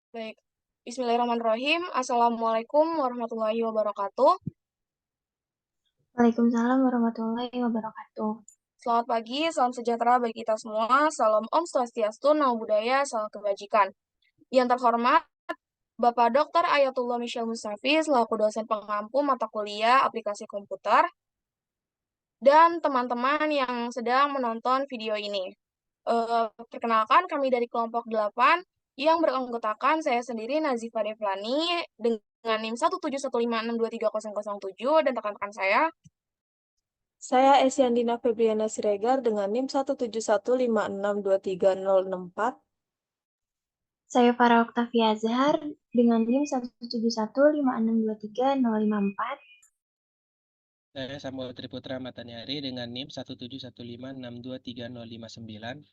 Baik. Bismillahirrahmanirrahim. Assalamualaikum warahmatullahi wabarakatuh. Waalaikumsalam warahmatullahi wabarakatuh. Selamat pagi, salam sejahtera bagi kita semua. Salam Om Swastiastu, Namo Buddhaya, Salam Kebajikan. Yang terhormat, Bapak Dr. Ayatullah Michelle Mustafi, selaku dosen pengampu mata kuliah aplikasi komputer, dan teman-teman yang sedang menonton video ini. Perkenalkan, kami dari kelompok 8 yang beranggotakan saya sendiri, Nazifa Devlani, dengan NIM 17156230007, dan rekan-rekan saya. Saya Esiandina Febriana Siregar dengan NIM 17156230064. Saya Farah Oktavia Azhar dengan NIM 17156230054. Saya Samuel Triputra Mataniari dengan NIM 17156230059.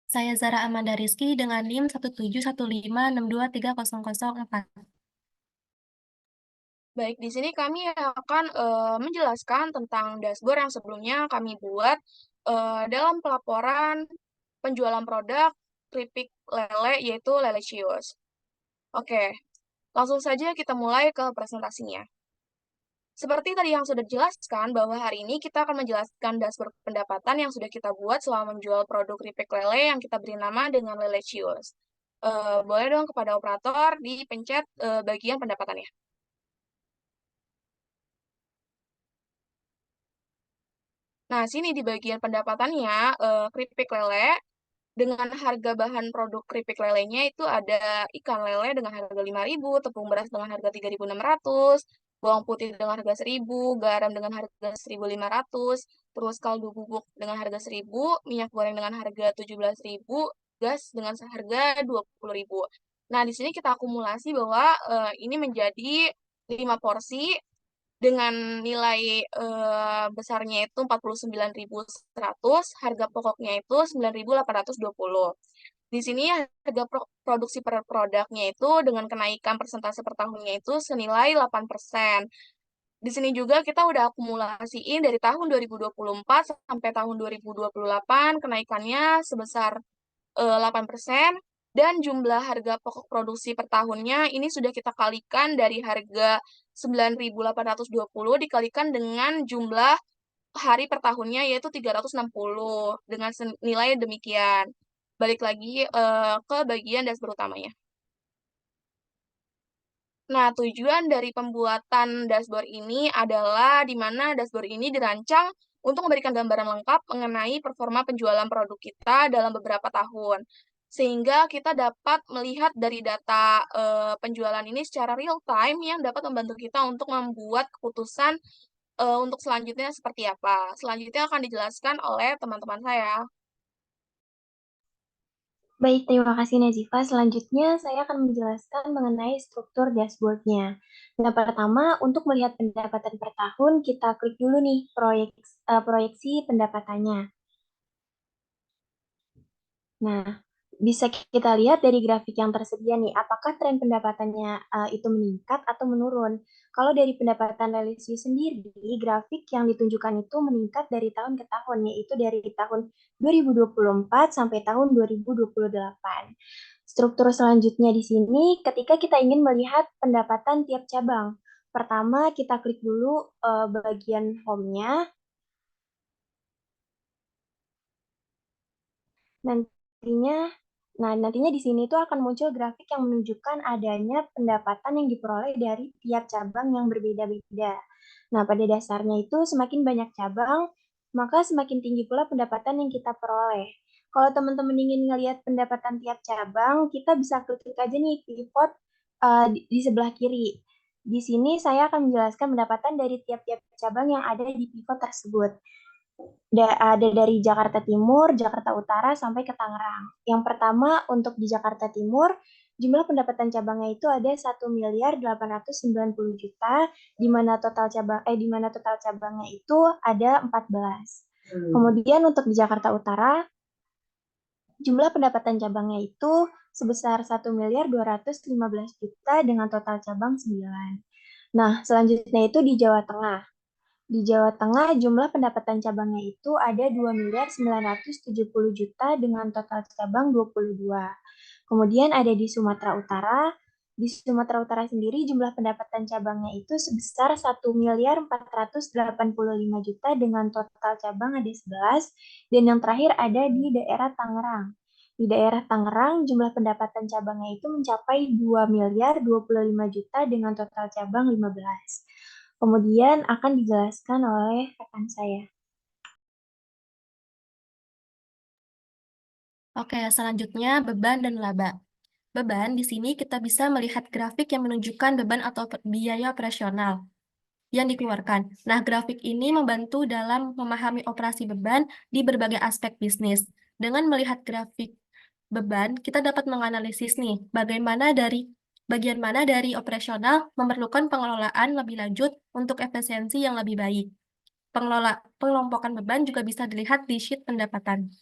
Saya Zara Amanda Rizky dengan NIM 17156230004. Baik, di sini kami akan menjelaskan tentang dashboard yang sebelumnya kami buat dalam pelaporan penjualan produk keripik lele, yaitu Lele Cius. Oke, langsung saja kita mulai ke presentasinya. Seperti tadi yang sudah dijelaskan, bahwa hari ini kita akan menjelaskan dashboard pendapatan yang sudah kita buat selama menjual produk keripik lele yang kita beri nama dengan Lele Cius. Boleh dong kepada operator dipencet bagian pendapatannya. Nah, sini di bagian pendapatannya, keripik lele dengan harga bahan produk keripik lelenya itu ada ikan lele dengan harga 5.000, tepung beras dengan harga 3.600, bawang putih dengan harga 1.000, garam dengan harga 1.500, terus kaldu bubuk dengan harga 1.000, minyak goreng dengan harga 17.000, gas dengan harga 20.000. Nah, di sini kita akumulasi bahwa ini menjadi 5 porsi dengan nilai besarnya itu 49.100, harga pokoknya itu 9.820. Di sini harga produksi per produknya itu dengan kenaikan persentase per tahunnya itu senilai 8%. Di sini juga kita udah akumulasiin dari tahun 2024 sampai tahun 2028 kenaikannya sebesar 8%, dan jumlah harga pokok produksi per tahunnya ini sudah kita kalikan dari harga 9.820 dikalikan dengan jumlah hari per tahunnya, yaitu 360 dengan nilai demikian. Balik lagi ke bagian dashboard utamanya. Nah, tujuan dari pembuatan dashboard ini adalah di mana dashboard ini dirancang untuk memberikan gambaran lengkap mengenai performa penjualan produk kita dalam beberapa tahun. Sehingga kita dapat melihat dari data penjualan ini secara real time yang dapat membantu kita untuk membuat keputusan untuk selanjutnya seperti apa. Selanjutnya akan dijelaskan oleh teman-teman saya. Baik, terima kasih Nazifa. Selanjutnya saya akan menjelaskan mengenai struktur dashboard-nya. Nah, pertama, untuk melihat pendapatan per tahun, kita klik dulu nih proyeksi pendapatannya. Nah, bisa kita lihat dari grafik yang tersedia nih, apakah tren pendapatannya itu meningkat atau menurun. Kalau dari pendapatan Lelisi sendiri, grafik yang ditunjukkan itu meningkat dari tahun ke tahun, yaitu dari tahun 2024 sampai tahun 2028. Struktur selanjutnya di sini, ketika kita ingin melihat pendapatan tiap cabang, pertama kita klik dulu bagian home-nya. Nantinya, nantinya di sini tuh akan muncul grafik yang menunjukkan adanya pendapatan yang diperoleh dari tiap cabang yang berbeda-beda. Nah, pada dasarnya itu semakin banyak cabang, maka semakin tinggi pula pendapatan yang kita peroleh. Kalau teman-teman ingin ngelihat pendapatan tiap cabang, kita bisa klik aja nih pivot di sebelah kiri. Di sini saya akan menjelaskan pendapatan dari tiap-tiap cabang yang ada di pivot tersebut. Ada dari Jakarta Timur, Jakarta Utara, sampai ke Tangerang. Yang pertama, untuk di Jakarta Timur, jumlah pendapatan cabangnya itu ada 1.890.000.000, di mana total cabangnya itu ada 14. Kemudian untuk di Jakarta Utara, jumlah pendapatan cabangnya itu sebesar 1.215.000.000 dengan total cabang 9. Nah, selanjutnya itu di Jawa Tengah. Di Jawa Tengah, jumlah pendapatan cabangnya itu ada 2.970.000.000 dengan total cabang 22. Kemudian ada di Sumatera Utara. Di Sumatera Utara sendiri jumlah pendapatan cabangnya itu sebesar 1.485 juta dengan total cabang ada 11 dan yang terakhir ada di daerah Tangerang. Di daerah Tangerang jumlah pendapatan cabangnya itu mencapai 2.025 juta dengan total cabang 15. Kemudian akan dijelaskan oleh rekan saya. Oke, selanjutnya beban dan laba. Beban di sini kita bisa melihat grafik yang menunjukkan beban atau biaya operasional yang dikeluarkan. Nah, grafik ini membantu dalam memahami operasi beban di berbagai aspek bisnis. Dengan melihat grafik beban, kita dapat menganalisis nih bagian mana dari operasional memerlukan pengelolaan lebih lanjut untuk efisiensi yang lebih baik. Pengelompokan beban juga bisa dilihat di sheet pendapatan.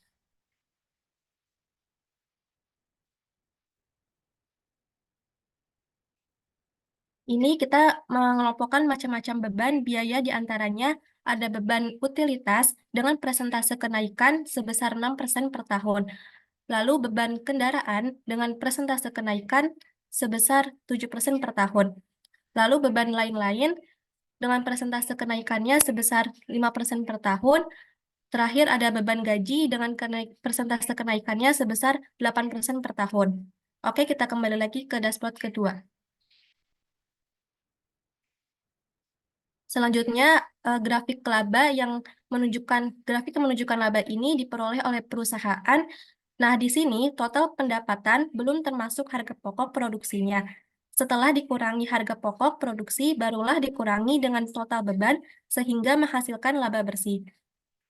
Ini kita mengelompokkan macam-macam beban biaya diantaranya ada beban utilitas dengan persentase kenaikan sebesar 6% per tahun. Lalu beban kendaraan dengan persentase kenaikan sebesar 7% per tahun. Lalu beban lain-lain dengan persentase kenaikannya sebesar 5% per tahun. Terakhir ada beban gaji dengan persentase kenaikannya sebesar 8% per tahun. Oke, kita kembali lagi ke dashboard kedua. Selanjutnya, grafik yang menunjukkan laba ini diperoleh oleh perusahaan. Nah, di sini total pendapatan belum termasuk harga pokok produksinya. Setelah dikurangi harga pokok produksi, barulah dikurangi dengan total beban sehingga menghasilkan laba bersih.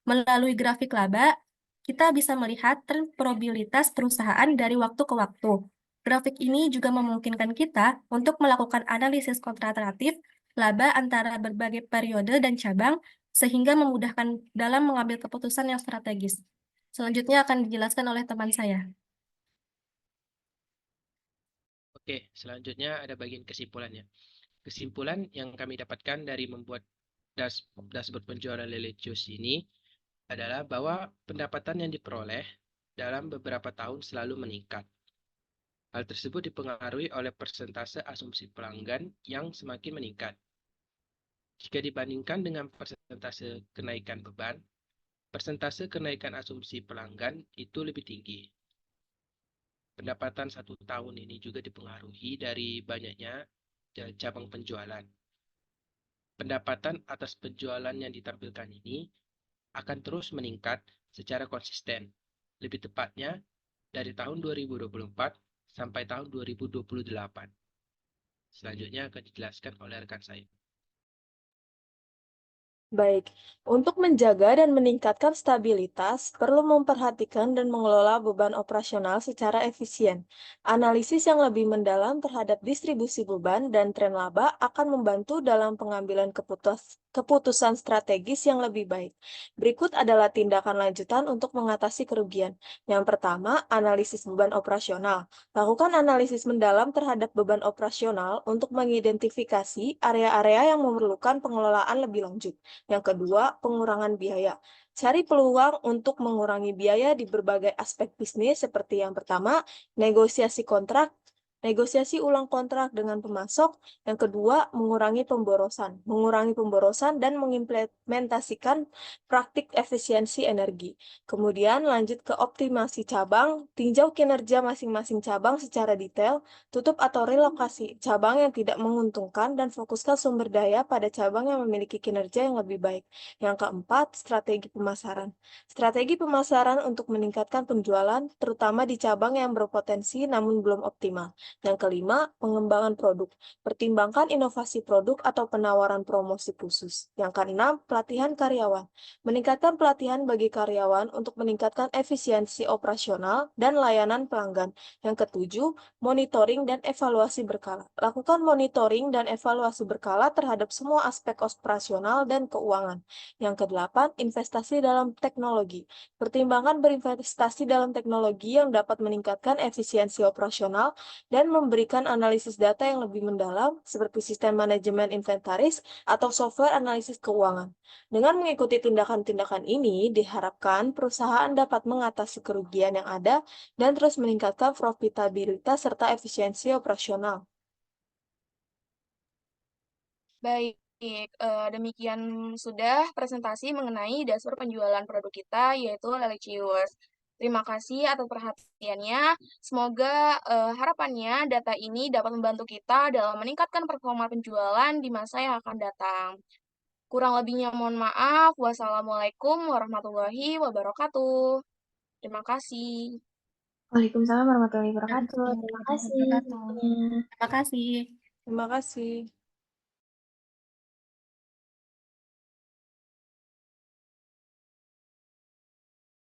Melalui grafik laba, kita bisa melihat tren probabilitas perusahaan dari waktu ke waktu. Grafik ini juga memungkinkan kita untuk melakukan analisis kontradiktif laba antara berbagai periode dan cabang, sehingga memudahkan dalam mengambil keputusan yang strategis. Selanjutnya akan dijelaskan oleh teman saya. Oke, selanjutnya ada bagian kesimpulannya. Kesimpulan yang kami dapatkan dari membuat dashboard penjualan lele jus ini adalah bahwa pendapatan yang diperoleh dalam beberapa tahun selalu meningkat. Hal tersebut dipengaruhi oleh persentase asumsi pelanggan yang semakin meningkat. Jika dibandingkan dengan persentase kenaikan beban, persentase kenaikan asumsi pelanggan itu lebih tinggi. Pendapatan 1 tahun ini juga dipengaruhi dari banyaknya cabang penjualan. Pendapatan atas penjualan yang ditampilkan ini akan terus meningkat secara konsisten. Lebih tepatnya, dari tahun 2024 sampai tahun 2028. Selanjutnya akan dijelaskan oleh rekan saya. Baik, untuk menjaga dan meningkatkan stabilitas, perlu memperhatikan dan mengelola beban operasional secara efisien. Analisis yang lebih mendalam terhadap distribusi beban dan tren laba akan membantu dalam pengambilan keputusan strategis yang lebih baik. Berikut adalah tindakan lanjutan untuk mengatasi kerugian. Yang pertama, analisis beban operasional. Lakukan analisis mendalam terhadap beban operasional untuk mengidentifikasi area-area yang memerlukan pengelolaan lebih lanjut. Yang kedua, pengurangan biaya. Cari peluang untuk mengurangi biaya di berbagai aspek bisnis seperti yang pertama, negosiasi ulang kontrak dengan pemasok. Yang kedua, mengurangi pemborosan dan mengimplementasikan praktik efisiensi energi. Kemudian lanjut ke optimasi cabang, tinjau kinerja masing-masing cabang secara detail, tutup atau relokasi cabang yang tidak menguntungkan dan fokuskan sumber daya pada cabang yang memiliki kinerja yang lebih baik. Yang keempat, strategi pemasaran. Strategi pemasaran untuk meningkatkan penjualan, terutama di cabang yang berpotensi namun belum optimal. Yang kelima, pengembangan produk. Pertimbangkan inovasi produk atau penawaran promosi khusus. Yang keenam, pelatihan karyawan. Meningkatkan pelatihan bagi karyawan untuk meningkatkan efisiensi operasional dan layanan pelanggan. Yang ketujuh, monitoring dan evaluasi berkala. Lakukan monitoring dan evaluasi berkala terhadap semua aspek operasional dan keuangan. Yang kedelapan, investasi dalam teknologi. Pertimbangkan berinvestasi dalam teknologi yang dapat meningkatkan efisiensi operasional dan dan memberikan analisis data yang lebih mendalam seperti sistem manajemen inventaris atau software analisis keuangan. Dengan mengikuti tindakan-tindakan ini, diharapkan perusahaan dapat mengatasi kerugian yang ada dan terus meningkatkan profitabilitas serta efisiensi operasional. Baik, demikian sudah presentasi mengenai dashboard penjualan produk kita, yaitu Lelecious. Terima kasih atas perhatiannya. Semoga harapannya data ini dapat membantu kita dalam meningkatkan performa penjualan di masa yang akan datang. Kurang lebihnya mohon maaf. Wassalamualaikum warahmatullahi wabarakatuh. Terima kasih. Waalaikumsalam warahmatullahi wabarakatuh. Terima Warahmatullahi kasih wabarakatuh. semuanya. Terima kasih. Terima kasih.